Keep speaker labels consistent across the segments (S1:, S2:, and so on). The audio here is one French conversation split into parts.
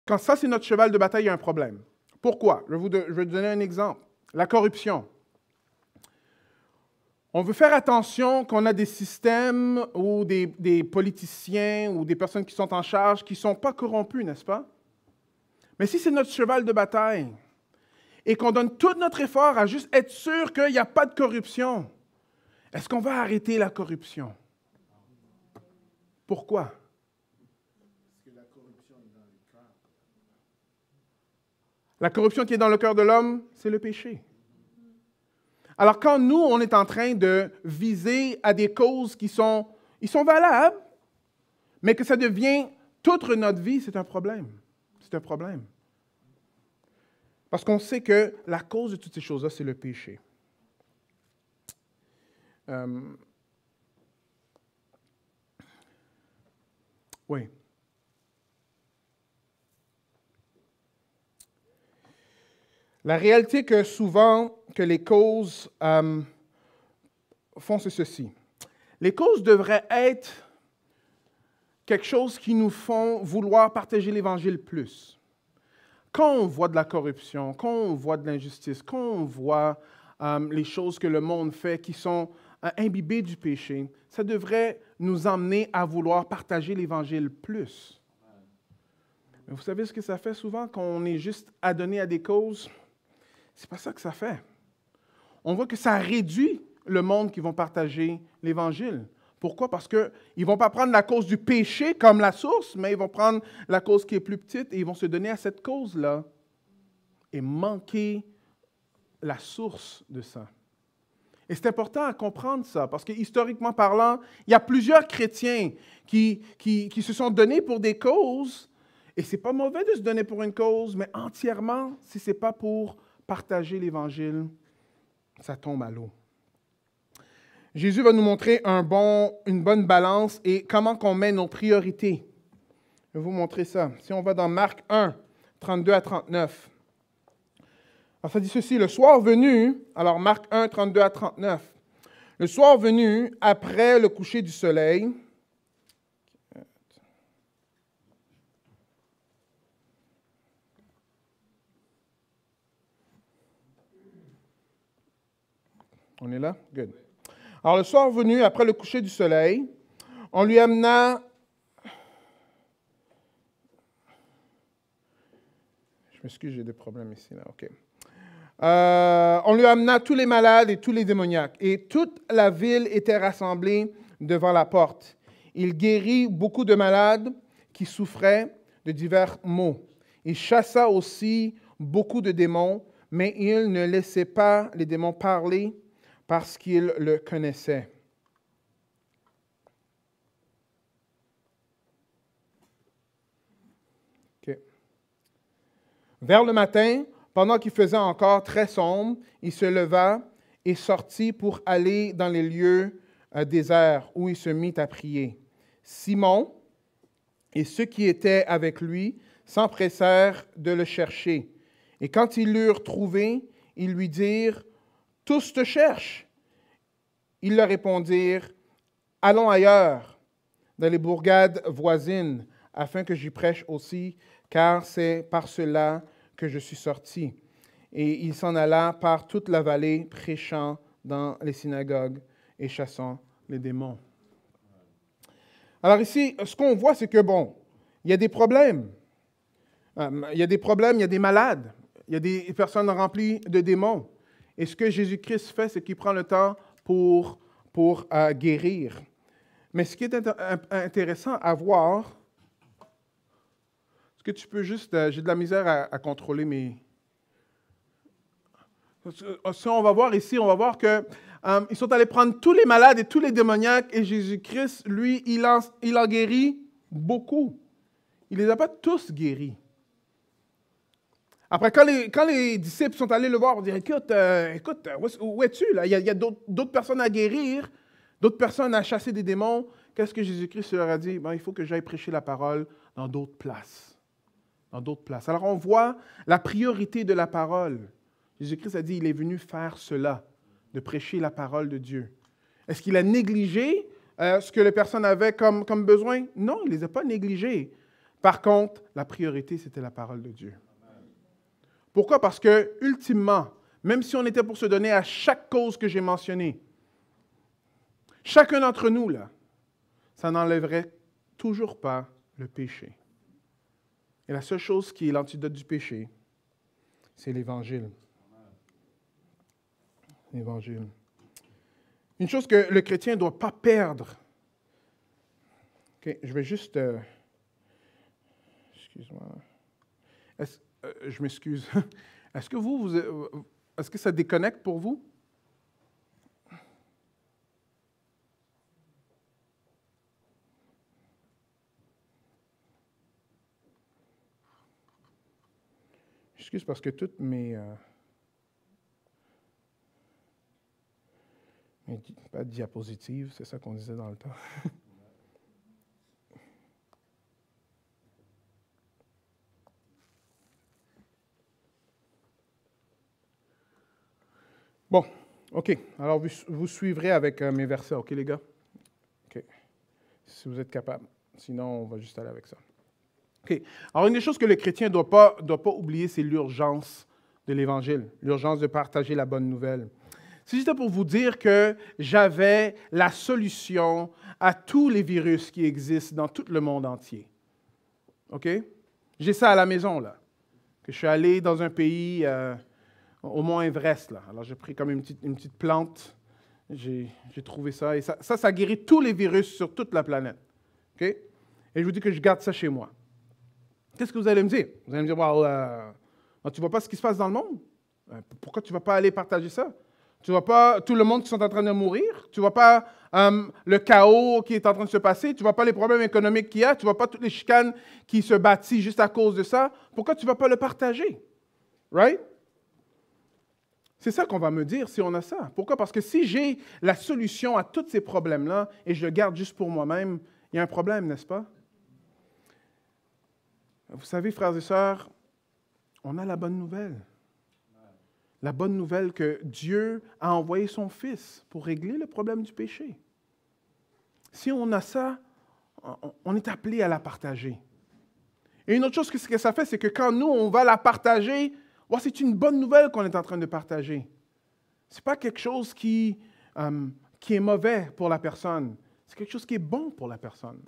S1: quand ça, c'est notre cheval de bataille, il y a un problème. Pourquoi? Je vais vous donner un exemple. La corruption. On veut faire attention qu'on a des systèmes ou des politiciens ou des personnes qui sont en charge qui ne sont pas corrompus, n'est-ce pas? Mais si c'est notre cheval de bataille et qu'on donne tout notre effort à juste être sûr qu'il n'y a pas de corruption, est-ce qu'on va arrêter la corruption? Pourquoi?
S2: Parce que la corruption est dans le cœur.
S1: La corruption qui est dans le cœur de l'homme, c'est le péché. Alors quand nous, on est en train de viser à des causes qui sont valables, mais que ça devient toute notre vie, c'est un problème. C'est un problème. Parce qu'on sait que la cause de toutes ces choses-là, c'est le péché. Oui. La réalité que souvent, que les causes font, c'est ceci. Les causes devraient être quelque chose qui nous font vouloir partager l'Évangile plus. Quand on voit de la corruption, quand on voit de l'injustice, quand on voit les choses que le monde fait qui sont imbibées du péché, ça devrait nous emmener à vouloir partager l'Évangile plus. Mais vous savez ce que ça fait souvent quand on est juste adonné à des causes? C'est pas ça que ça fait. On voit que ça réduit le monde qui vont partager l'Évangile. Pourquoi? Parce qu'ils ne vont pas prendre la cause du péché comme la source, mais ils vont prendre la cause qui est plus petite et ils vont se donner à cette cause-là et manquer la source de ça. Et c'est important à comprendre ça, parce que historiquement parlant, il y a plusieurs chrétiens qui se sont donnés pour des causes, et ce n'est pas mauvais de se donner pour une cause, mais entièrement, si ce n'est pas pour partager l'Évangile, ça tombe à l'eau. Jésus va nous montrer une bonne balance et comment qu'on met nos priorités. Je vais vous montrer ça. Si on va dans Marc 1, 32 à 39. Alors ça dit ceci, le soir venu, alors Marc 1, 32 à 39. Le soir venu, après le coucher du soleil, on est là? Good. Alors, le soir venu, après le coucher du soleil, on lui amena... Je m'excuse, j'ai des problèmes ici, là. OK. On lui amena tous les malades et tous les démoniaques. Et toute la ville était rassemblée devant la porte. Il guérit beaucoup de malades qui souffraient de divers maux. Il chassa aussi beaucoup de démons, mais il ne laissait pas les démons parler parce qu'il le connaissait. Okay. Vers le matin, pendant qu'il faisait encore très sombre, il se leva et sortit pour aller dans les lieux déserts où il se mit à prier. Simon et ceux qui étaient avec lui s'empressèrent de le chercher. Et quand ils l'eurent trouvé, ils lui dirent « Tous te cherchent. » Ils leur répondirent « Allons ailleurs, dans les bourgades voisines, afin que j'y prêche aussi, car c'est par cela que je suis sorti. » Et il s'en alla par toute la vallée, prêchant dans les synagogues et chassant les démons. Alors ici, ce qu'on voit, c'est que, il y a des problèmes. Il y a des problèmes, il y a des malades, il y a des personnes remplies de démons. Et ce que Jésus-Christ fait, c'est qu'il prend le temps pour guérir. Mais ce qui est intéressant à voir, est-ce que tu peux juste... j'ai de la misère à contrôler mes... Si on va voir ici, on va voir qu'ils sont allés prendre tous les malades et tous les démoniaques et Jésus-Christ, lui, il en guérit beaucoup. Il ne les a pas tous guéris. Après, quand les disciples sont allés le voir, on dit « Écoute, où es-tu? Là? Il y a d'autres personnes à guérir, d'autres personnes à chasser des démons. » Qu'est-ce que Jésus-Christ leur a dit? Il faut que j'aille prêcher la parole dans d'autres places. Dans d'autres places. Alors, on voit la priorité de la parole. Jésus-Christ a dit, il est venu faire cela, de prêcher la parole de Dieu. Est-ce qu'il a négligé ce que les personnes avaient comme besoin? Non, il ne les a pas négligés. Par contre, la priorité, c'était la parole de Dieu. Pourquoi? Parce que, ultimement, même si on était pour se donner à chaque cause que j'ai mentionnée, chacun d'entre nous, là, ça n'enlèverait toujours pas le péché. Et la seule chose qui est l'antidote du péché, c'est l'Évangile. L'Évangile. Une chose que le chrétien ne doit pas perdre. Okay, je vais juste... excuse-moi. Je m'excuse. Est-ce que est-ce que ça déconnecte pour vous? Excuse parce que toutes mes pas de diapositives, c'est ça qu'on disait dans le temps. Bon, OK. Alors, vous suivrez avec mes versets, OK, les gars? OK. Si vous êtes capables. Sinon, on va juste aller avec ça. OK. Alors, une des choses que le chrétien ne doit pas oublier, c'est l'urgence de l'Évangile, l'urgence de partager la bonne nouvelle. Si j'étais pour vous dire que j'avais la solution à tous les virus qui existent dans tout le monde entier, OK? J'ai ça à la maison, là. Que je suis allé dans un pays... au Mont Everest, là. Alors, j'ai pris comme une petite plante. J'ai trouvé ça. Et ça guérit tous les virus sur toute la planète. OK? Et je vous dis que je garde ça chez moi. Qu'est-ce que vous allez me dire? Vous allez me dire, wow, tu ne vois pas ce qui se passe dans le monde? Pourquoi tu ne vas pas aller partager ça? Tu ne vois pas tout le monde qui sont en train de mourir? Tu ne vois pas le chaos qui est en train de se passer? Tu ne vois pas les problèmes économiques qu'il y a? Tu ne vois pas toutes les chicanes qui se bâtissent juste à cause de ça? Pourquoi tu ne vas pas le partager? Right? C'est ça qu'on va me dire si on a ça. Pourquoi? Parce que si j'ai la solution à tous ces problèmes-là et je le garde juste pour moi-même, il y a un problème, n'est-ce pas? Vous savez, frères et sœurs, on a la bonne nouvelle. La bonne nouvelle que Dieu a envoyé son Fils pour régler le problème du péché. Si on a ça, on est appelé à la partager. Et une autre chose que ça fait, c'est que quand nous, on va la partager, c'est une bonne nouvelle qu'on est en train de partager. Ce n'est pas quelque chose qui est mauvais pour la personne. C'est quelque chose qui est bon pour la personne.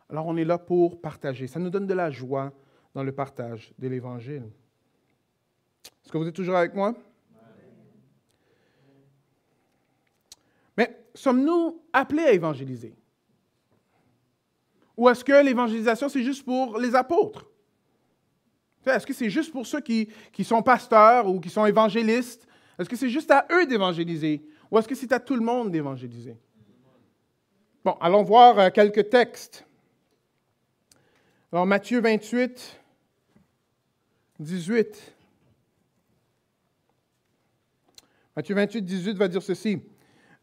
S1: Alors, on est là pour partager. Ça nous donne de la joie dans le partage de l'Évangile. Est-ce que vous êtes toujours avec moi? Mais sommes-nous appelés à évangéliser? Ou est-ce que l'évangélisation, c'est juste pour les apôtres? Est-ce que c'est juste pour ceux qui sont pasteurs ou qui sont évangélistes? Est-ce que c'est juste à eux d'évangéliser? Ou est-ce que c'est à tout le monde d'évangéliser? Bon, allons voir quelques textes. Alors, Matthieu 28, 18. Matthieu 28, 18 va dire ceci.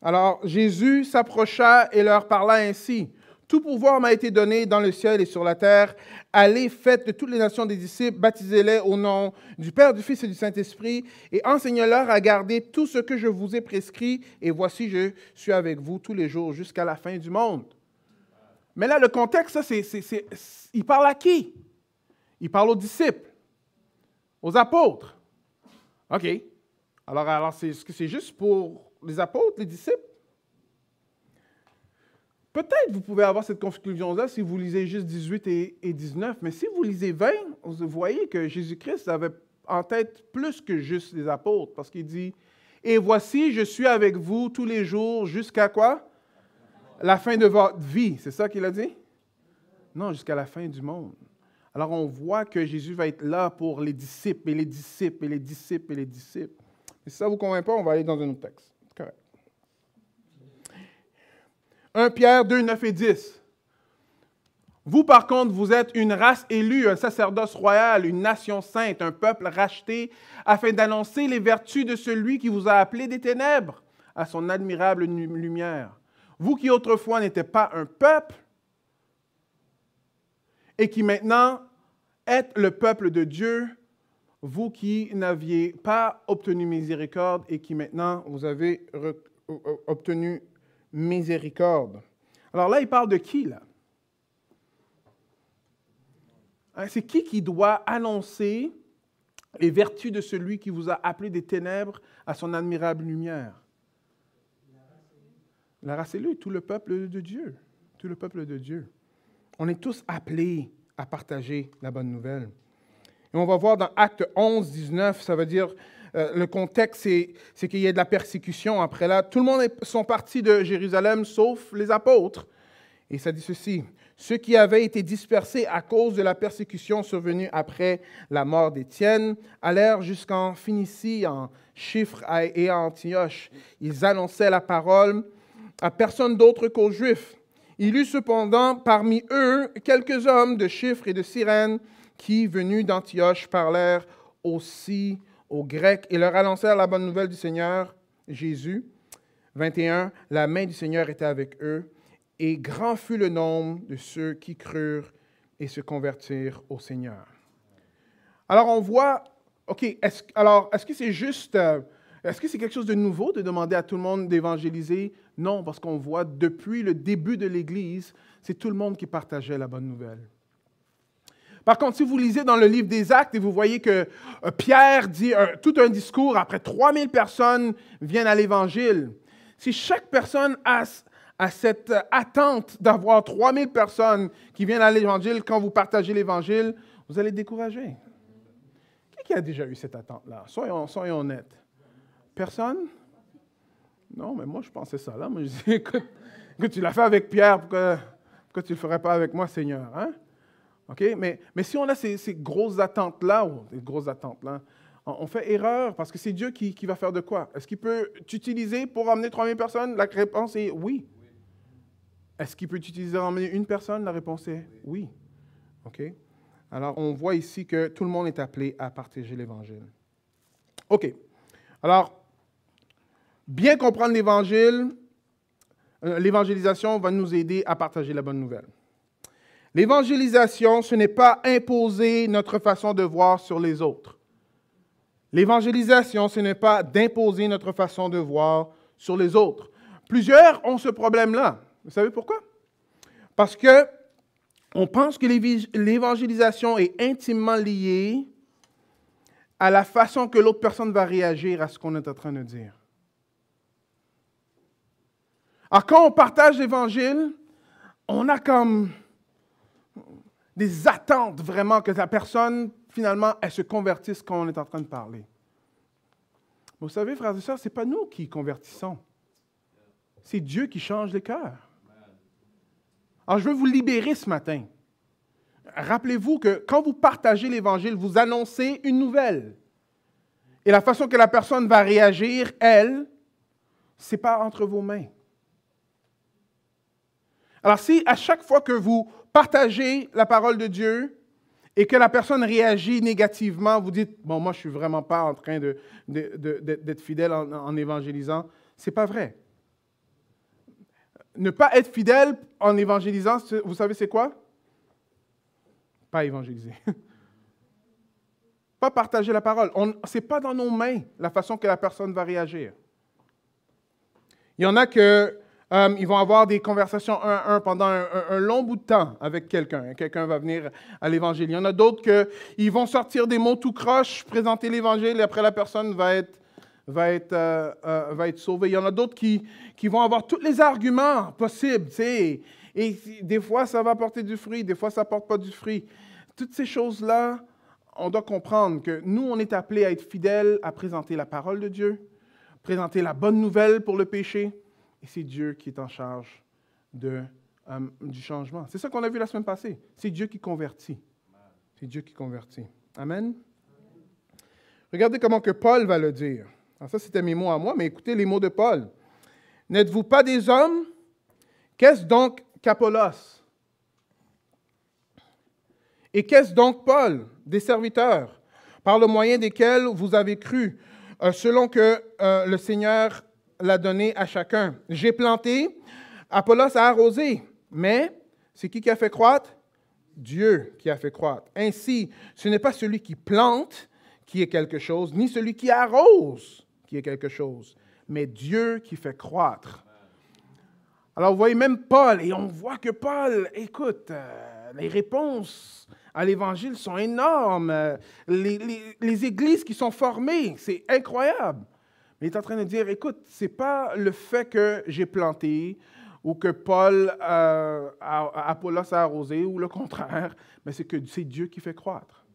S1: Alors, Jésus s'approcha et leur parla ainsi. Tout pouvoir m'a été donné dans le ciel et sur la terre. Allez, faites de toutes les nations des disciples, baptisez-les au nom du Père, du Fils et du Saint-Esprit, et enseignez-leur à garder tout ce que je vous ai prescrit. Et voici, je suis avec vous tous les jours jusqu'à la fin du monde. Mais là, le contexte, il parle à qui? Il parle aux disciples, aux apôtres. OK. Alors est-ce que c'est juste pour les apôtres, les disciples? Peut-être vous pouvez avoir cette conclusion-là si vous lisez juste 18 et 19, mais si vous lisez 20, vous voyez que Jésus-Christ avait en tête plus que juste les apôtres, parce qu'il dit « Et voici, je suis avec vous tous les jours jusqu'à quoi? La fin de votre vie. » C'est ça qu'il a dit? Non, jusqu'à la fin du monde. Alors on voit que Jésus va être là pour les disciples, et les disciples, et les disciples, et les disciples. Et si ça ne vous convainc pas, on va aller dans un autre texte. C'est correct. 1 Pierre 2, 9 et 10. Vous, par contre, vous êtes une race élue, un sacerdoce royal, une nation sainte, un peuple racheté, afin d'annoncer les vertus de celui qui vous a appelé des ténèbres à son admirable lumière. Vous qui autrefois n'étiez pas un peuple, et qui maintenant êtes le peuple de Dieu, vous qui n'aviez pas obtenu miséricorde et qui maintenant vous avez obtenu miséricorde. Alors là, il parle de qui, là? Hein, c'est qui doit annoncer les vertus de celui qui vous a appelé des ténèbres à son admirable lumière? La race élue, tout le peuple de Dieu. Tout le peuple de Dieu. On est tous appelés à partager la bonne nouvelle. Et on va voir dans Actes 11, 19, ça veut dire, le contexte, c'est qu'il y a de la persécution. Après là, tout le monde sont partis de Jérusalem, sauf les apôtres. Et ça dit ceci: ceux qui avaient été dispersés à cause de la persécution survenue après la mort d'Étienne allèrent jusqu'en Phénicie, en Chypre et à Antioche. Ils annonçaient la parole à personne d'autre qu'aux Juifs. Il y eut cependant parmi eux quelques hommes de Chypre et de Cyrène qui, venus d'Antioche, parlèrent aussi aux Grecs et leur annoncèrent la bonne nouvelle du Seigneur Jésus. 21, la main du Seigneur était avec eux, et grand fut le nombre de ceux qui crurent et se convertirent au Seigneur. Alors on voit, OK, est-ce que c'est juste, est-ce que c'est quelque chose de nouveau de demander à tout le monde d'évangéliser? Non, parce qu'on voit depuis le début de l'Église, c'est tout le monde qui partageait la bonne nouvelle. Par contre, si vous lisez dans le livre des Actes et vous voyez que Pierre dit tout un discours, après 3000 personnes viennent à l'Évangile, si chaque personne a cette attente d'avoir 3000 personnes qui viennent à l'Évangile, quand vous partagez l'Évangile, vous allez être découragé. Qui a déjà eu cette attente-là? Soyons honnêtes. Personne? Non, mais moi, je pensais ça là. Moi, je dis, écoute, tu l'as fait avec Pierre, pourquoi tu ne le ferais pas avec moi, Seigneur? Hein? OK? Mais si on a ces grosses attentes-là, on fait erreur parce que c'est Dieu qui va faire de quoi? Est-ce qu'il peut t'utiliser pour emmener 3000 personnes? La réponse est oui. Est-ce qu'il peut t'utiliser pour emmener une personne? La réponse est oui. OK? Alors, on voit ici que tout le monde est appelé à partager l'Évangile. OK. Alors, bien comprendre l'Évangile, l'évangélisation va nous aider à partager la bonne nouvelle. L'évangélisation, ce n'est pas imposer notre façon de voir sur les autres. L'évangélisation, ce n'est pas d'imposer notre façon de voir sur les autres. Plusieurs ont ce problème-là. Vous savez pourquoi? Parce que on pense que l'évangélisation est intimement liée à la façon que l'autre personne va réagir à ce qu'on est en train de dire. Alors, quand on partage l'Évangile, on a comme des attentes vraiment que la personne, finalement, elle se convertisse quand on est en train de parler. Vous savez, frères et sœurs, ce n'est pas nous qui convertissons. C'est Dieu qui change les cœurs. Alors, je veux vous libérer ce matin. Rappelez-vous que quand vous partagez l'Évangile, vous annoncez une nouvelle. Et la façon que la personne va réagir, elle, ce n'est pas entre vos mains. Alors, si à chaque fois que vous partagez la parole de Dieu et que la personne réagit négativement, vous dites, bon, moi, je ne suis vraiment pas en train d'être fidèle en évangélisant, ce n'est pas vrai. Ne pas être fidèle en évangélisant, vous savez c'est quoi? Pas évangéliser. Pas partager la parole. Ce n'est pas dans nos mains la façon que la personne va réagir. Il y en a que ils vont avoir des conversations un à un pendant un long bout de temps avec quelqu'un. Quelqu'un va venir à l'Évangile. Il y en a d'autres qui vont sortir des mots tout croche, présenter l'Évangile, et après la personne va être sauvée. Il y en a d'autres qui vont avoir tous les arguments possibles, tu sais. Et des fois, ça va porter du fruit, des fois, ça ne porte pas du fruit. Toutes ces choses-là, on doit comprendre que nous, on est appelés à être fidèles, à présenter la parole de Dieu, présenter la bonne nouvelle pour le péché. Et c'est Dieu qui est en charge du changement. C'est ça qu'on a vu la semaine passée. C'est Dieu qui convertit. C'est Dieu qui convertit. Amen. Regardez comment que Paul va le dire. Alors ça, c'était mes mots à moi, mais écoutez les mots de Paul. N'êtes-vous pas des hommes? Qu'est-ce donc qu'Apollos? Et qu'est-ce donc Paul? Des serviteurs, par le moyen desquels vous avez cru, selon que le Seigneur l'a donné à chacun. J'ai planté, Apollos a arrosé, mais c'est qui a fait croître? Dieu qui a fait croître. Ainsi, ce n'est pas celui qui plante qui est quelque chose, ni celui qui arrose qui est quelque chose, mais Dieu qui fait croître. Alors, vous voyez même Paul, et on voit que Paul, écoute, les réponses à l'Évangile sont énormes. Les églises qui sont formées, c'est incroyable. Mais il est en train de dire, écoute, ce n'est pas le fait que j'ai planté ou que Apollos a arrosé ou le contraire, mais c'est que c'est Dieu qui fait croître.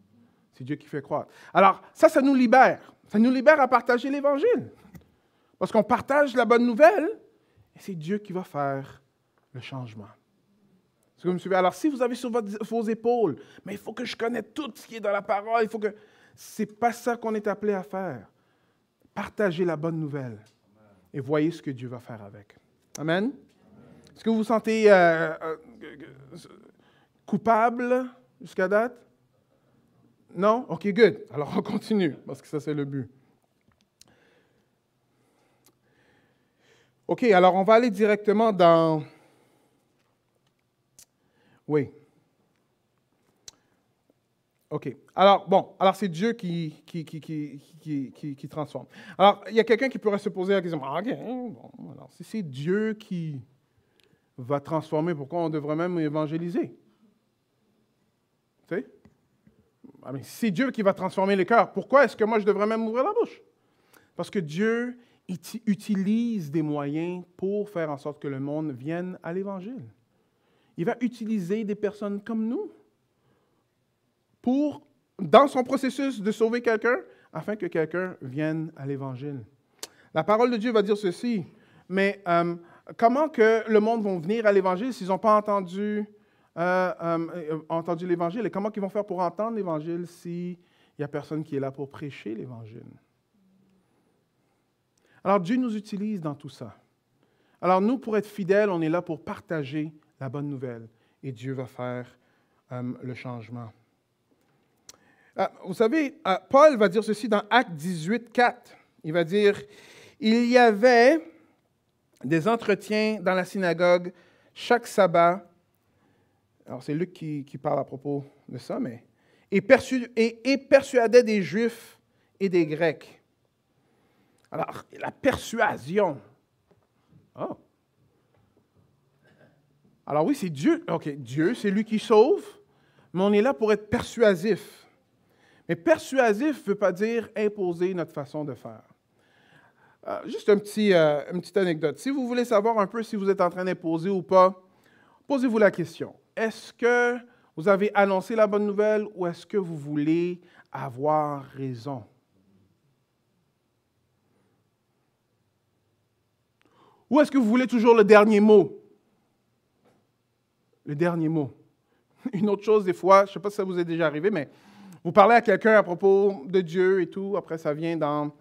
S1: C'est Dieu qui fait croître. Alors, ça nous libère. Ça nous libère à partager l'Évangile. Parce qu'on partage la bonne nouvelle et c'est Dieu qui va faire le changement. Est-ce que vous me suivez? Alors, si vous avez sur vos épaules, mais il faut que je connaisse tout ce qui est dans la parole, il faut que... Ce n'est pas ça qu'on est appelé à faire. Partagez la bonne nouvelle et voyez ce que Dieu va faire avec. Amen? Est-ce que vous vous sentez coupable jusqu'à date? Non? OK, good. Alors, on continue, parce que ça, c'est le but. OK, alors on va aller directement dans... Oui. OK. Alors, c'est Dieu qui transforme. Alors, il y a quelqu'un qui pourrait se poser la question, OK, bon, alors si c'est Dieu qui va transformer, pourquoi on devrait même évangéliser? Tu sais? Si c'est Dieu qui va transformer les cœurs, pourquoi est-ce que moi je devrais même ouvrir la bouche? Parce que Dieu utilise des moyens pour faire en sorte que le monde vienne à l'Évangile. Il va utiliser des personnes comme nous dans son processus de sauver quelqu'un, afin que quelqu'un vienne à l'Évangile. La parole de Dieu va dire ceci, mais comment que le monde va venir à l'Évangile s'ils n'ont pas entendu l'Évangile? Et comment ils vont faire pour entendre l'Évangile s'il n'y a personne qui est là pour prêcher l'Évangile? Alors Dieu nous utilise dans tout ça. Alors nous, pour être fidèles, on est là pour partager la bonne nouvelle. Et Dieu va faire le changement. Vous savez, Paul va dire ceci dans Actes 18, 4. Il va dire, « Il y avait des entretiens dans la synagogue chaque sabbat. » Alors c'est Luc qui parle à propos de ça, mais... Et persuadait des Juifs et des Grecs. Alors, la persuasion. Oh. Alors oui, c'est Dieu. OK, Dieu, c'est lui qui sauve, mais on est là pour être persuasif. Mais persuasif ne veut pas dire imposer notre façon de faire. Juste une petite anecdote. Si vous voulez savoir un peu si vous êtes en train d'imposer ou pas, posez-vous la question. Est-ce que vous avez annoncé la bonne nouvelle ou est-ce que vous voulez avoir raison? Ou est-ce que vous voulez toujours le dernier mot? Le dernier mot. Une autre chose, des fois, je ne sais pas si ça vous est déjà arrivé, mais vous parlez à quelqu'un à propos de Dieu et tout, après ça vient dans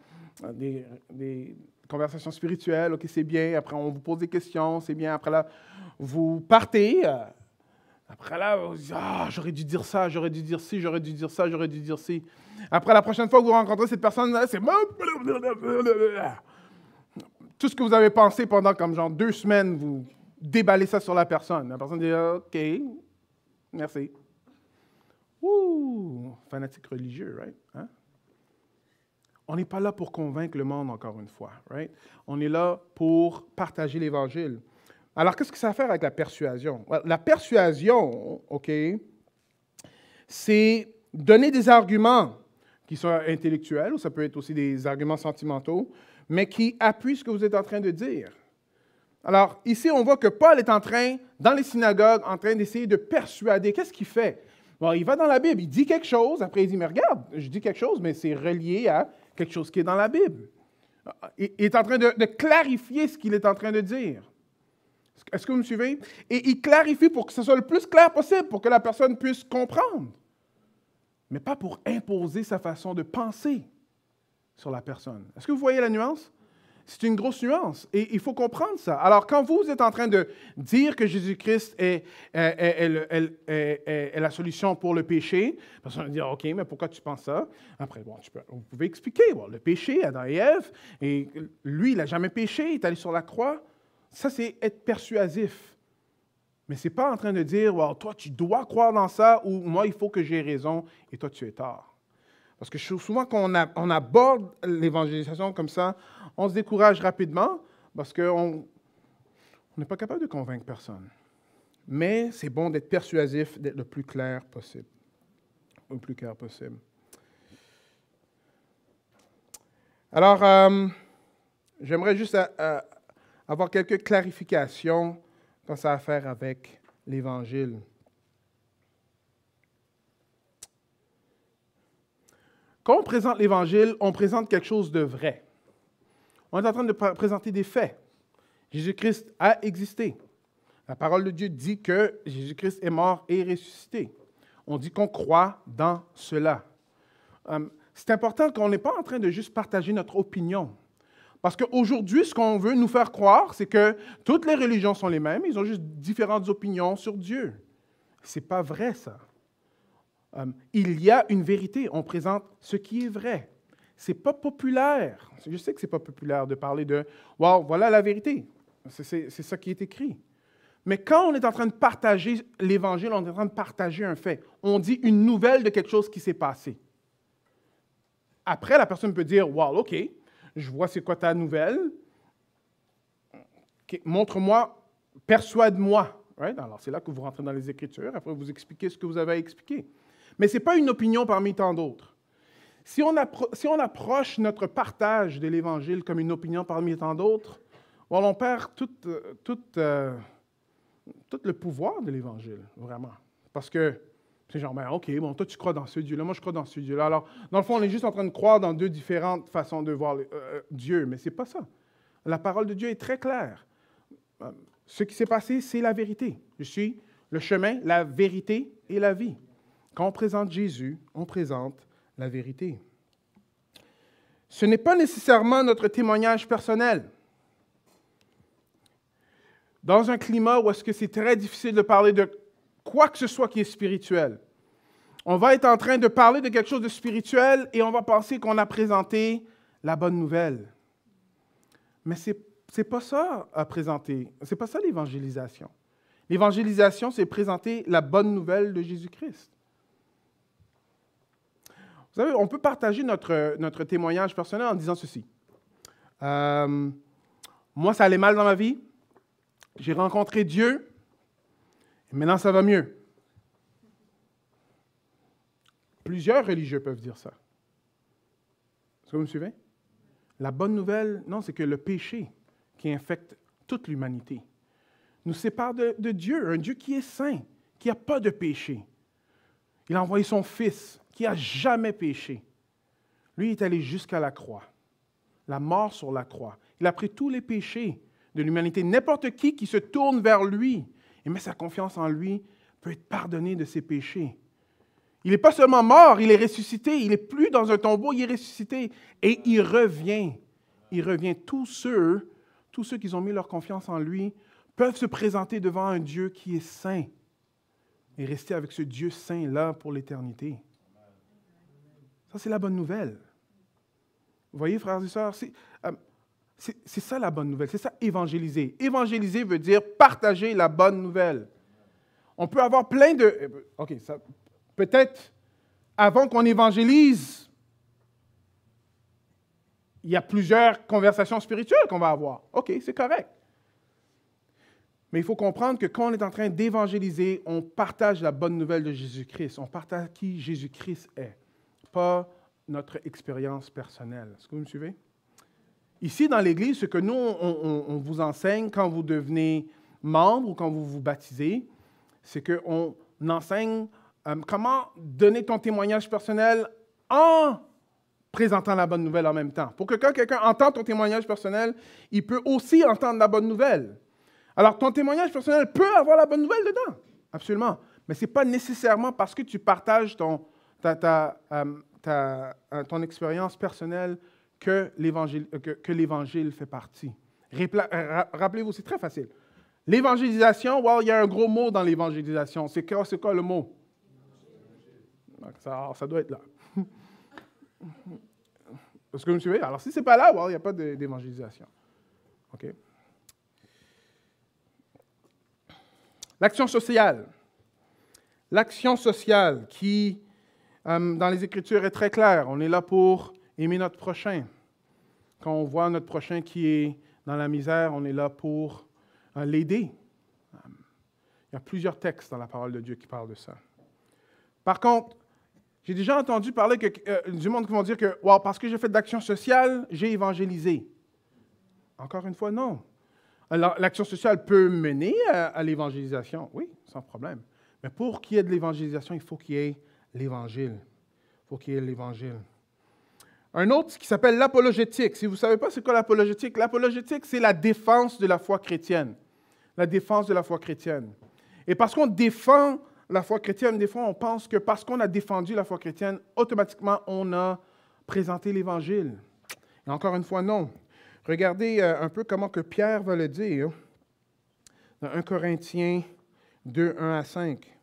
S1: des conversations spirituelles, OK, c'est bien, après on vous pose des questions, c'est bien, après là, vous partez, après là, vous dites, j'aurais dû dire ça, j'aurais dû dire ci, j'aurais dû dire ça, j'aurais dû dire ci. Après, la prochaine fois que vous rencontrez cette personne-là, c'est... Tout ce que vous avez pensé pendant comme genre 2 semaines, vous déballez ça sur la personne. La personne dit, OK, merci. Ouh, fanatique religieux, right? Hein? On n'est pas là pour convaincre le monde, encore une fois, right? On est là pour partager l'Évangile. Alors, qu'est-ce que ça a à faire avec la persuasion? La persuasion, OK, c'est donner des arguments qui sont intellectuels, ou ça peut être aussi des arguments sentimentaux, mais qui appuient ce que vous êtes en train de dire. Alors, ici, on voit que Paul est en train, dans les synagogues, en train d'essayer de persuader. Qu'est-ce qu'il fait? Bon, il va dans la Bible, il dit quelque chose, après il dit, mais regarde, je dis quelque chose, mais c'est relié à quelque chose qui est dans la Bible. Il est en train de clarifier ce qu'il est en train de dire. Est-ce que vous me suivez? Et il clarifie pour que ce soit le plus clair possible, pour que la personne puisse comprendre. Mais pas pour imposer sa façon de penser sur la personne. Est-ce que vous voyez la nuance? C'est une grosse nuance et il faut comprendre ça. Alors, quand vous êtes en train de dire que Jésus-Christ est la solution pour le péché, la personne va dire, OK, mais pourquoi tu penses ça? Après, bon, vous pouvez expliquer. Bon, le péché, Adam et Ève, et lui, il n'a jamais péché, il est allé sur la croix. Ça, c'est être persuasif. Mais ce n'est pas en train de dire, well, toi, tu dois croire dans ça, ou moi, il faut que j'ai raison, et toi, tu es tort. Parce que souvent, quand on aborde l'évangélisation comme ça, on se décourage rapidement, parce qu'on n'est pas capable de convaincre personne. Mais c'est bon d'être persuasif, d'être le plus clair possible. au plus clair possible. Alors, j'aimerais juste avoir quelques clarifications quand ça a à faire avec l'Évangile. Quand on présente l'Évangile, on présente quelque chose de vrai. On est en train de présenter des faits. Jésus-Christ a existé. La parole de Dieu dit que Jésus-Christ est mort et ressuscité. On dit qu'on croit dans cela. C'est important qu'on n'est pas en train de juste partager notre opinion. Parce qu'aujourd'hui, ce qu'on veut nous faire croire, c'est que toutes les religions sont les mêmes, ils ont juste différentes opinions sur Dieu. Ce n'est pas vrai, ça. Il y a une vérité, on présente ce qui est vrai. Ce n'est pas populaire. Je sais que ce n'est pas populaire de parler de « wow, voilà la vérité ». C'est ça qui est écrit. Mais quand on est en train de partager l'Évangile, on est en train de partager un fait. On dit une nouvelle de quelque chose qui s'est passé. Après, la personne peut dire « wow, OK, je vois c'est quoi ta nouvelle. Okay, montre-moi, persuade-moi. » Right? Alors, c'est là que vous rentrez dans les Écritures. Après, vous expliquez ce que vous avez à expliquer. Mais ce n'est pas une opinion parmi tant d'autres. Si on approche notre partage de l'Évangile comme une opinion parmi tant d'autres, on perd tout le pouvoir de l'Évangile, vraiment. Parce que c'est genre, ben, OK, bon, toi, tu crois dans ce Dieu-là, moi, je crois dans ce Dieu-là. Alors, dans le fond, on est juste en train de croire dans deux différentes façons de voir Dieu, mais ce n'est pas ça. La parole de Dieu est très claire. Ce qui s'est passé, c'est la vérité. Je suis le chemin, la vérité et la vie. Quand on présente Jésus, on présente la vérité. Ce n'est pas nécessairement notre témoignage personnel. Dans un climat où est-ce que c'est très difficile de parler de quoi que ce soit qui est spirituel, on va être en train de parler de quelque chose de spirituel et on va penser qu'on a présenté la bonne nouvelle. Mais ce n'est pas ça à présenter. Ce n'est pas ça l'évangélisation. L'évangélisation, c'est présenter la bonne nouvelle de Jésus-Christ. Vous savez, on peut partager notre témoignage personnel en disant ceci. Moi, ça allait mal dans ma vie. J'ai rencontré Dieu. Et maintenant, ça va mieux. Plusieurs religieux peuvent dire ça. Est-ce que vous me suivez? La bonne nouvelle, non, c'est que le péché qui infecte toute l'humanité nous sépare de Dieu, un Dieu qui est saint, qui n'a pas de péché. Il a envoyé son Fils, qui n'a jamais péché. Lui est allé jusqu'à la croix, la mort sur la croix. Il a pris tous les péchés de l'humanité. N'importe qui se tourne vers lui et met sa confiance en lui peut être pardonné de ses péchés. Il n'est pas seulement mort, il est ressuscité. Il n'est plus dans un tombeau, il est ressuscité. Et il revient. Il revient. Tous ceux qui ont mis leur confiance en lui peuvent se présenter devant un Dieu qui est saint et rester avec ce Dieu saint-là pour l'éternité. Ça, c'est la bonne nouvelle. Vous voyez, frères et sœurs, c'est ça la bonne nouvelle, c'est ça évangéliser. Évangéliser veut dire partager la bonne nouvelle. On peut avoir plein de... OK, ça, peut-être avant qu'on évangélise, il y a plusieurs conversations spirituelles qu'on va avoir. OK, c'est correct. Mais il faut comprendre que quand on est en train d'évangéliser, on partage la bonne nouvelle de Jésus-Christ. On partage qui Jésus-Christ est, pas notre expérience personnelle. Est-ce que vous me suivez? Ici, dans l'Église, ce que nous, on vous enseigne quand vous devenez membre ou quand vous vous baptisez, c'est qu'on enseigne comment donner ton témoignage personnel en présentant la bonne nouvelle en même temps. Pour que quand quelqu'un entend ton témoignage personnel, il peut aussi entendre la bonne nouvelle. Alors, ton témoignage personnel peut avoir la bonne nouvelle dedans, absolument. Mais ce n'est pas nécessairement parce que tu partages ton expérience personnelle que l'Évangile fait partie. Rappelez-vous, c'est très facile. L'évangélisation, il y a un gros mot dans l'évangélisation. C'est quoi le mot? Ça doit être là. Est-ce que vous me suivez? Alors, si ce n'est pas là, il n'y a pas d'évangélisation. OK? L'action sociale. L'action sociale qui, dans les Écritures, est très claire. On est là pour aimer notre prochain. Quand on voit notre prochain qui est dans la misère, on est là pour l'aider. Il y a plusieurs textes dans la parole de Dieu qui parlent de ça. Par contre, J'ai déjà entendu parler du monde qui vont dire que wow, parce que j'ai fait d'action sociale, j'ai évangélisé. Encore une fois, non. Alors, l'action sociale peut mener à l'évangélisation, oui, sans problème. Mais pour qu'il y ait de l'évangélisation, il faut qu'il y ait l'Évangile. Il faut qu'il y ait l'Évangile. Un autre qui s'appelle l'apologétique. Si vous ne savez pas c'est quoi l'apologétique, c'est la défense de la foi chrétienne. La défense de la foi chrétienne. Et parce qu'on défend la foi chrétienne, des fois, on pense que parce qu'on a défendu la foi chrétienne, automatiquement, on a présenté l'Évangile. Et encore une fois, non. Regardez un peu comment que Pierre va le dire dans 1 Corinthiens 2, 1 à 5.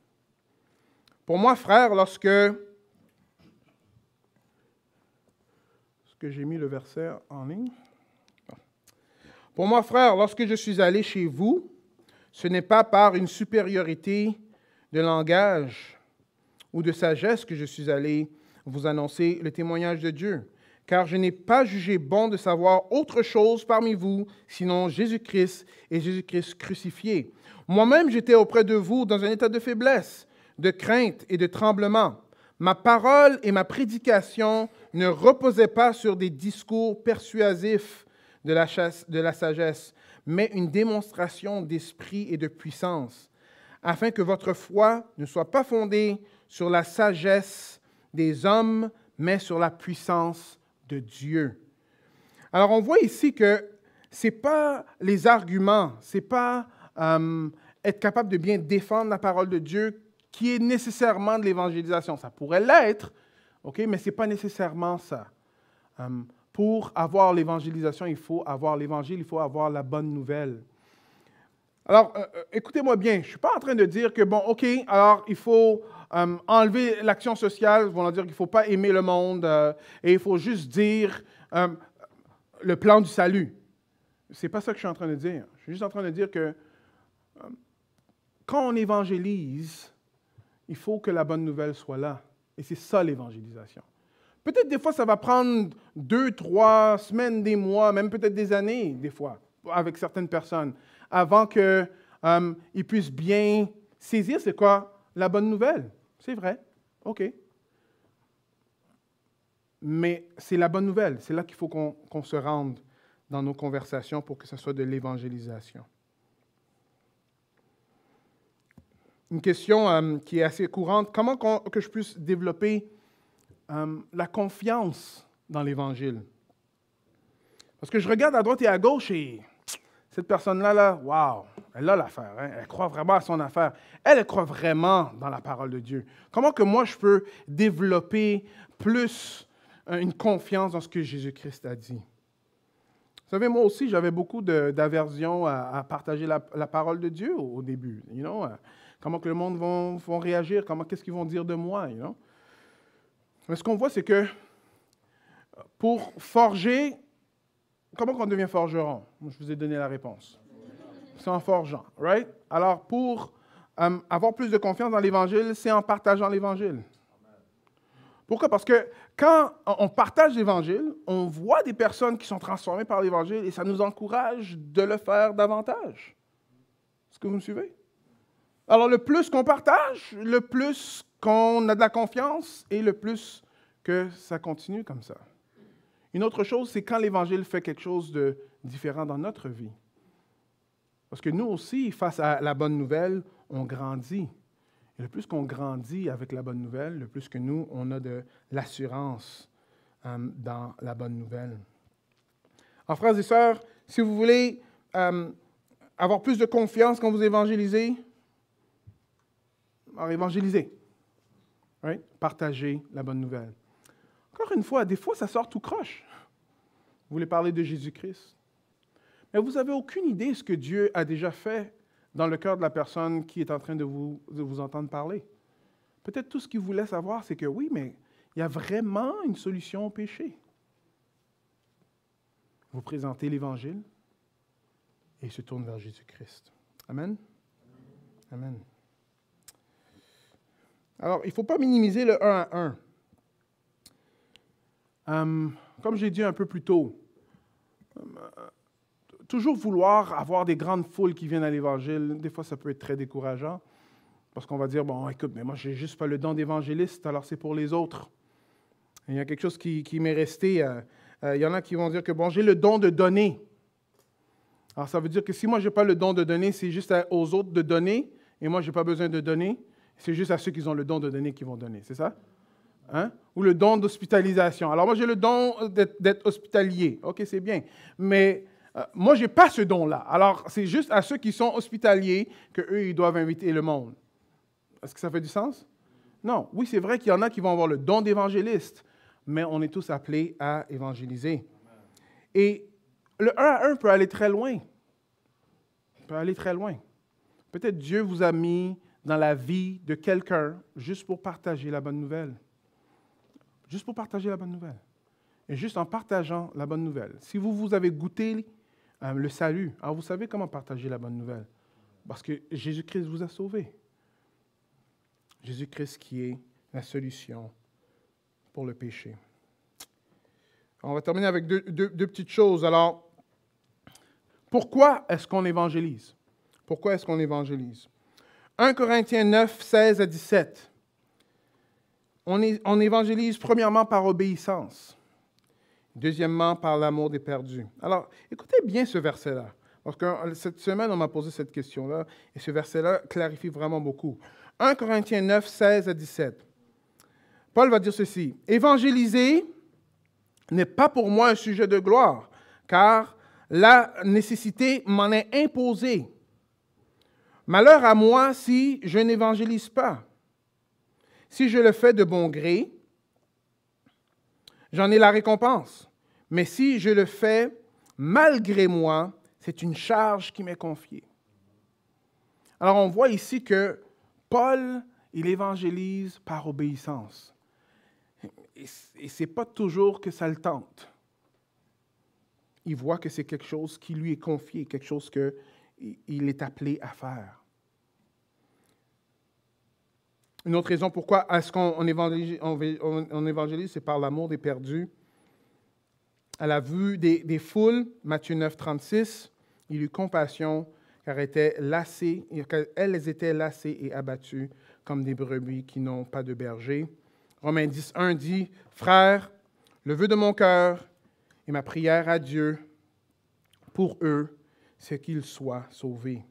S1: Pour moi, frère, lorsque j'ai mis le verset en ligne. Pour moi, frère, lorsque je suis allé chez vous, ce n'est pas par une supériorité de langage ou de sagesse que je suis allé vous annoncer le témoignage de Dieu, car je n'ai pas jugé bon de savoir autre chose parmi vous, sinon Jésus-Christ et Jésus-Christ crucifié. Moi-même, j'étais auprès de vous dans un état de faiblesse, de crainte et de tremblement. Ma parole et ma prédication ne reposaient pas sur des discours persuasifs de la sagesse, mais une démonstration d'esprit et de puissance, afin que votre foi ne soit pas fondée sur la sagesse des hommes, mais sur la puissance de Dieu. Alors, on voit ici que ce n'est pas les arguments, ce n'est pas être capable de bien défendre la parole de Dieu qui est nécessairement de l'évangélisation. Ça pourrait l'être, okay, mais ce n'est pas nécessairement ça. Pour avoir l'évangélisation, il faut avoir l'Évangile, il faut avoir la bonne nouvelle. Alors, écoutez-moi bien, je ne suis pas en train de dire que, bon, OK, alors il faut enlever l'action sociale, vont dire qu'il ne faut pas aimer le monde et il faut juste dire le plan du salut. Ce n'est pas ça que je suis en train de dire. Je suis juste en train de dire que quand on évangélise, il faut que la bonne nouvelle soit là. Et c'est ça l'évangélisation. Peut-être des fois, ça va prendre 2, 3 semaines, des mois, même peut-être des années, des fois, avec certaines personnes, avant qu'ils puissent bien saisir c'est quoi la bonne nouvelle. C'est vrai, OK. Mais c'est la bonne nouvelle. C'est là qu'il faut qu'on se rende dans nos conversations pour que ce soit de l'évangélisation. Une question qui est assez courante, comment que je puisse développer la confiance dans l'Évangile? Parce que je regarde à droite et à gauche et cette personne-là, wow, elle a l'affaire, hein? Elle croit vraiment à son affaire. Elle croit vraiment dans la parole de Dieu. Comment que moi je peux développer plus une confiance dans ce que Jésus-Christ a dit? Vous savez, moi aussi, j'avais beaucoup d'aversion à partager la parole de Dieu au début. You know? Comment que le monde vont réagir, qu'est-ce qu'ils vont dire de moi. You know? Mais ce qu'on voit, c'est que pour forger, comment qu'on devient forgeron? Je vous ai donné la réponse. C'est en forgeant, right? Alors, pour avoir plus de confiance dans l'Évangile, c'est en partageant l'Évangile. Pourquoi? Parce que quand on partage l'Évangile, on voit des personnes qui sont transformées par l'Évangile et ça nous encourage de le faire davantage. Est-ce que vous me suivez? Alors, le plus qu'on partage, le plus qu'on a de la confiance et le plus que ça continue comme ça. Une autre chose, c'est quand l'Évangile fait quelque chose de différent dans notre vie. Parce que nous aussi, face à la bonne nouvelle, on grandit. Et le plus qu'on grandit avec la bonne nouvelle, le plus que nous, on a de l'assurance dans la bonne nouvelle. Alors, frères et sœurs, si vous voulez avoir plus de confiance quand vous évangélisez, alors évangélisez. Right? Partagez la bonne nouvelle. Encore une fois, des fois, ça sort tout croche. Vous voulez parler de Jésus-Christ. Mais vous n'avez aucune idée de ce que Dieu a déjà fait dans le cœur de la personne qui est en train de vous entendre parler. Peut-être tout ce qu'il voulait savoir, c'est que oui, mais il y a vraiment une solution au péché. Vous présentez l'Évangile et il se tourne vers Jésus-Christ. Amen? Amen. Alors, il ne faut pas minimiser le 1 à 1. Comme j'ai dit un peu plus tôt, toujours vouloir avoir des grandes foules qui viennent à l'Évangile, des fois ça peut être très décourageant. Parce qu'on va dire, bon, écoute, mais moi, je n'ai juste pas le don d'évangéliste, alors c'est pour les autres. Et il y a quelque chose qui m'est resté. Il y en a qui vont dire que, bon, j'ai le don de donner. Alors, ça veut dire que si moi, je n'ai pas le don de donner, c'est juste aux autres de donner, et moi, je n'ai pas besoin de donner. C'est juste à ceux qui ont le don de donner qui vont donner, c'est ça? Hein? Ou le don d'hospitalisation. Alors, moi, j'ai le don d'être hospitalier. OK, c'est bien. Mais moi, je n'ai pas ce don-là. Alors, c'est juste à ceux qui sont hospitaliers qu'eux, ils doivent inviter le monde. Est-ce que ça fait du sens? Non. Oui, c'est vrai qu'il y en a qui vont avoir le don d'évangéliste, mais on est tous appelés à évangéliser. Et le 1 à 1 peut aller très loin. Peut aller très loin. Peut-être Dieu vous a mis dans la vie de quelqu'un juste pour partager la bonne nouvelle. Juste pour partager la bonne nouvelle. Et juste en partageant la bonne nouvelle. Si vous avez goûté le salut, alors vous savez comment partager la bonne nouvelle. Parce que Jésus-Christ vous a sauvé. Jésus-Christ qui est la solution pour le péché. On va terminer avec deux petites choses. Alors, pourquoi est-ce qu'on évangélise? Pourquoi est-ce qu'on évangélise? 1 Corinthiens 9, 16 à 17. On évangélise premièrement par obéissance. Deuxièmement, par l'amour des perdus. Alors, écoutez bien ce verset-là. Parce que cette semaine, on m'a posé cette question-là, et ce verset-là clarifie vraiment beaucoup. 1 Corinthiens 9, 16 à 17. Paul va dire ceci. « Évangéliser n'est pas pour moi un sujet de gloire, car la nécessité m'en est imposée. Malheur à moi si je n'évangélise pas. Si je le fais de bon gré, j'en ai la récompense. Mais si je le fais malgré moi, c'est une charge qui m'est confiée. » Alors, on voit ici que Paul, il évangélise par obéissance. Et ce n'est pas toujours que ça le tente. Il voit que c'est quelque chose qui lui est confié, quelque chose qu'il est appelé à faire. Une autre raison pourquoi est-ce qu'on évangélise, c'est par l'amour des perdus. À la vue des foules, Matthieu 9, 36, il eut compassion car elles étaient lassées et abattues comme des brebis qui n'ont pas de berger. Romains 10, 1 dit, « Frères, le vœu de mon cœur et ma prière à Dieu pour eux, c'est qu'ils soient sauvés. »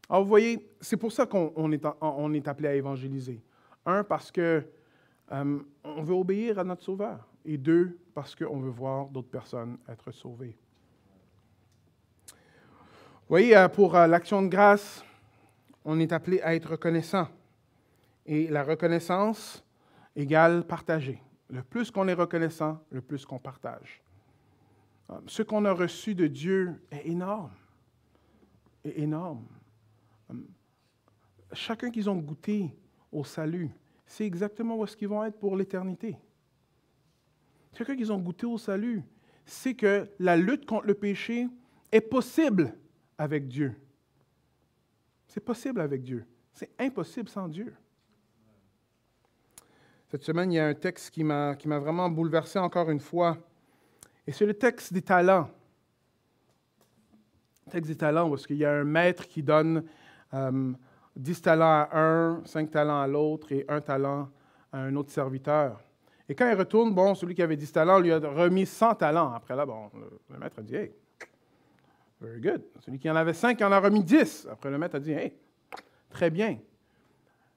S1: Alors, vous voyez, c'est pour ça qu'on est appelé à évangéliser. Un, parce que on veut obéir à notre Sauveur. Et deux, parce qu'on veut voir d'autres personnes être sauvées. Vous voyez, pour l'action de grâce, on est appelé à être reconnaissant. Et la reconnaissance égale partager. Le plus qu'on est reconnaissant, le plus qu'on partage. Ce qu'on a reçu de Dieu est énorme. Est énorme. Chacun qu'ils ont goûté au salut, c'est exactement où est-ce qu'ils vont être pour l'éternité. Chacun qu'ils ont goûté au salut, c'est que la lutte contre le péché est possible avec Dieu. C'est possible avec Dieu. C'est impossible sans Dieu. Cette semaine, il y a un texte qui m'a vraiment bouleversé encore une fois. Et c'est le texte des talents. Le texte des talents, parce qu'il y a un maître qui donne 10 talents à un, 5 talents à l'autre et 1 talent à un autre serviteur. Et quand il retourne, bon, celui qui avait 10 talents lui a remis 100 talents. Après là, bon, le maître a dit, « Hey, very good. » Celui qui en avait 5 en a remis 10. Après, le maître a dit, « Hey, très bien. »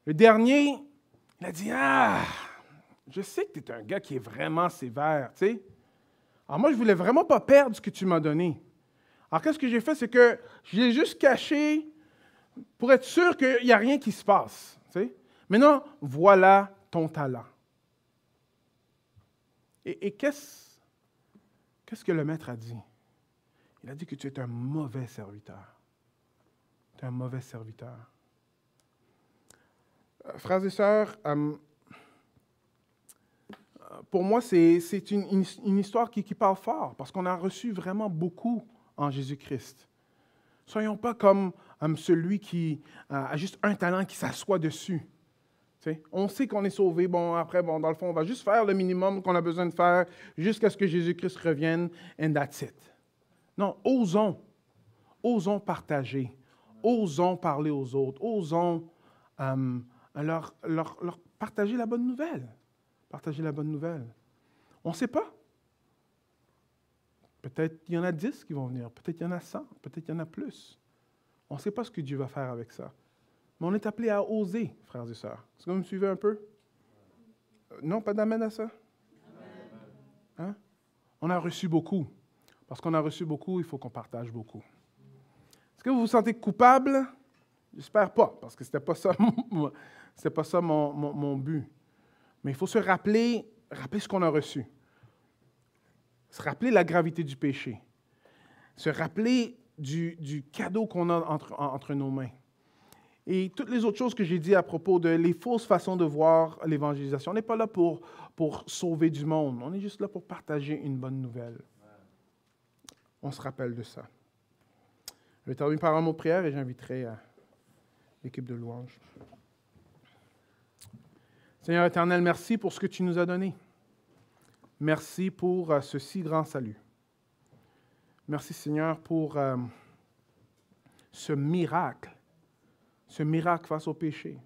S1: Le dernier, il a dit, « Ah, je sais que tu es un gars qui est vraiment sévère, tu sais. Alors moi, je ne voulais vraiment pas perdre ce que tu m'as donné. Alors qu'est-ce que j'ai fait, c'est que je l'ai juste caché pour être sûr qu'il n'y a rien qui se passe. Tu sais. Maintenant, voilà ton talent. » Et qu'est-ce que le maître a dit? Il a dit que tu es un mauvais serviteur. Tu es un mauvais serviteur. Frères et sœurs, pour moi, c'est une histoire qui parle fort, parce qu'on a reçu vraiment beaucoup en Jésus-Christ. Soyons pas comme celui qui a juste un talent qui s'assoit dessus. T'sais, on sait qu'on est sauvé, bon, après, bon, dans le fond, on va juste faire le minimum qu'on a besoin de faire jusqu'à ce que Jésus-Christ revienne, and that's it. Non, osons partager, osons parler aux autres, osons leur partager la bonne nouvelle. Partager la bonne nouvelle. On ne sait pas. Peut-être il y en a 10 qui vont venir, peut-être il y en a 100, peut-être il y en a plus. On ne sait pas ce que Dieu va faire avec ça. Mais on est appelé à oser, frères et sœurs. Est-ce que vous me suivez un peu? Non, pas d'amen à ça? Hein? On a reçu beaucoup. Parce qu'on a reçu beaucoup, il faut qu'on partage beaucoup. Est-ce que vous vous sentez coupable? J'espère pas, parce que ce n'était pas ça mon but. Mais il faut se rappeler ce qu'on a reçu. Se rappeler la gravité du péché. Se rappeler du cadeau qu'on a entre nos mains. Et toutes les autres choses que j'ai dit à propos de les fausses façons de voir l'évangélisation. On n'est pas là pour sauver du monde. On est juste là pour partager une bonne nouvelle. On se rappelle de ça. Je vais terminer par un mot de prière et j'inviterai l'équipe de louange. Seigneur éternel, merci pour ce que tu nous as donné. Merci pour ce si grand salut. Merci Seigneur pour ce miracle face au péché.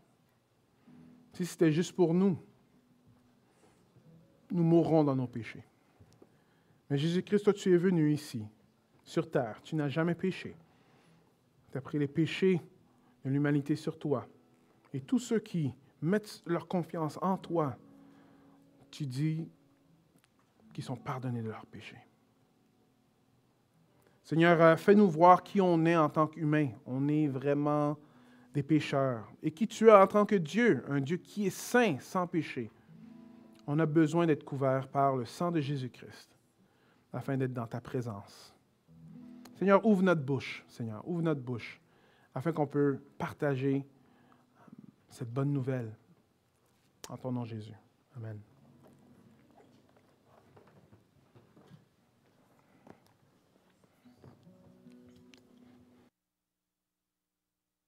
S1: Si c'était juste pour nous, nous mourrons dans nos péchés. Mais Jésus-Christ, toi, tu es venu ici, sur terre. Tu n'as jamais péché. Tu as pris les péchés de l'humanité sur toi. Et tous ceux qui mettent leur confiance en toi, tu dis qu'ils sont pardonnés de leurs péchés. Seigneur, fais-nous voir qui on est en tant qu'humain. On est vraiment des pécheurs. Et qui tu es en tant que Dieu, un Dieu qui est saint, sans péché. On a besoin d'être couvert par le sang de Jésus-Christ, afin d'être dans ta présence. Seigneur, ouvre notre bouche, afin qu'on puisse partager cette bonne nouvelle. En ton nom, Jésus. Amen.